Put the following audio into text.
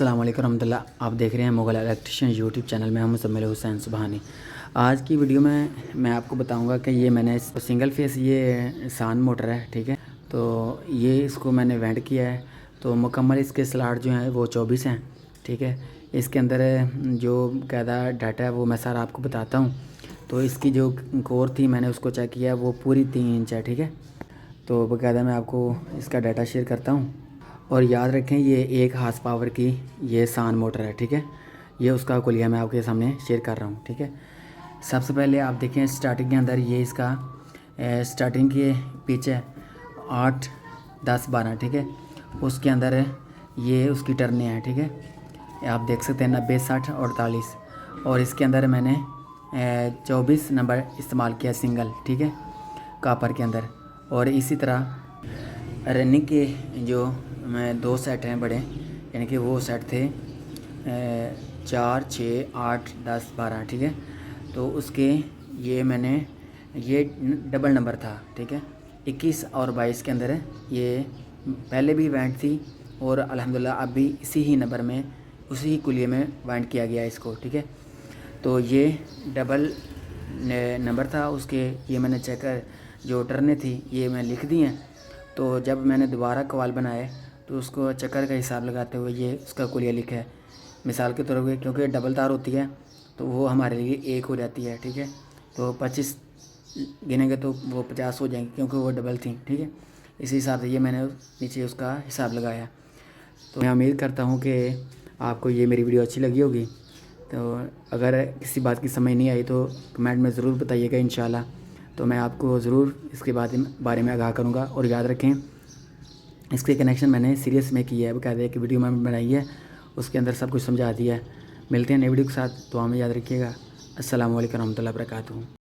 अस्सलाम वालेकुम रहमतुल्लाह। आप देख रहे हैं मुग़ल इलेक्ट्रिशियन यूट्यूब चैनल में। हम मुज़म्मिल हुसैन सुबहानी। आज की वीडियो में मैं आपको बताऊंगा कि ये मैंने सिंगल फेस ये सान मोटर है, ठीक है। तो ये इसको मैंने वेंड किया है। तो मुकम्मल इसके स्लॉट जो हैं वो 24 हैं, ठीक है। इसके अंदर जो कायदा डाटा है वो मैं सारा आपको बताता हूँ। तो इसकी जो कोर थी मैंने उसको चेक किया, वो पूरी 3 इंच है, ठीक है। तो बाकायदा मैं आपको इसका डाटा शेयर करता हूँ। और याद रखें ये 1 हार्स पावर की ये सान मोटर है, ठीक है। ये उसका कुलिया मैं आपके सामने शेयर कर रहा हूँ, ठीक है। सबसे पहले आप देखें स्टार्टिंग के अंदर ये इसका स्टार्टिंग के पीछे 8, 10, 12, ठीक है। उसके अंदर ये उसकी टर्नें हैं, ठीक है। आप देख सकते हैं 90, 60 और 48। और इसके अंदर मैंने 24 नंबर इस्तेमाल किया सिंगल, ठीक है, कापर के अंदर। और इसी तरह रनिंग के जो मैं 2 सेट हैं बड़े, यानी कि वो सेट थे 4, 6, 8, 10, 12, ठीक है। तो उसके ये मैंने ये डबल नंबर था, ठीक है। 21 और 22 के अंदर ये पहले भी वेंट थी और अल्हम्दुलिल्लाह अब भी इसी ही नंबर में उसी ही कुलिये में वेंट किया गया इसको, ठीक है। तो ये डबल नंबर था उसके। ये मैंने चेक जो टर्नें थी ये मैं लिख दी हैं। तो जब मैंने दोबारा कवाल बनाए तो उसको चक्कर का हिसाब लगाते हुए ये उसका कुलिया लिखा है। मिसाल के तौर पे क्योंकि डबल तार होती है तो वो हमारे लिए 1 हो जाती है, ठीक है। तो 25 गिनेंगे तो वो 50 हो जाएंगे क्योंकि वो डबल थी, ठीक है। इसी हिसाब से ये मैंने नीचे उसका हिसाब लगाया। तो मैं उम्मीद करता हूँ कि आपको ये मेरी वीडियो अच्छी लगी होगी। तो अगर किसी बात की समझ नहीं आई तो कमेंट में ज़रूर बताइएगा इंशाल्लाह। तो मैं आपको ज़रूर इसके बारे में आगाह करूँगा। और याद रखें इसके कनेक्शन मैंने सीरियस में किया है, बकायदा एक वीडियो मैंने बनाई है, उसके अंदर सब कुछ समझा दिया है। मिलते हैं नई वीडियो के साथ, तो हमें याद रखिएगा। अस्सलाम वालेकुम रहमतुल्लाहि व बरकातहू।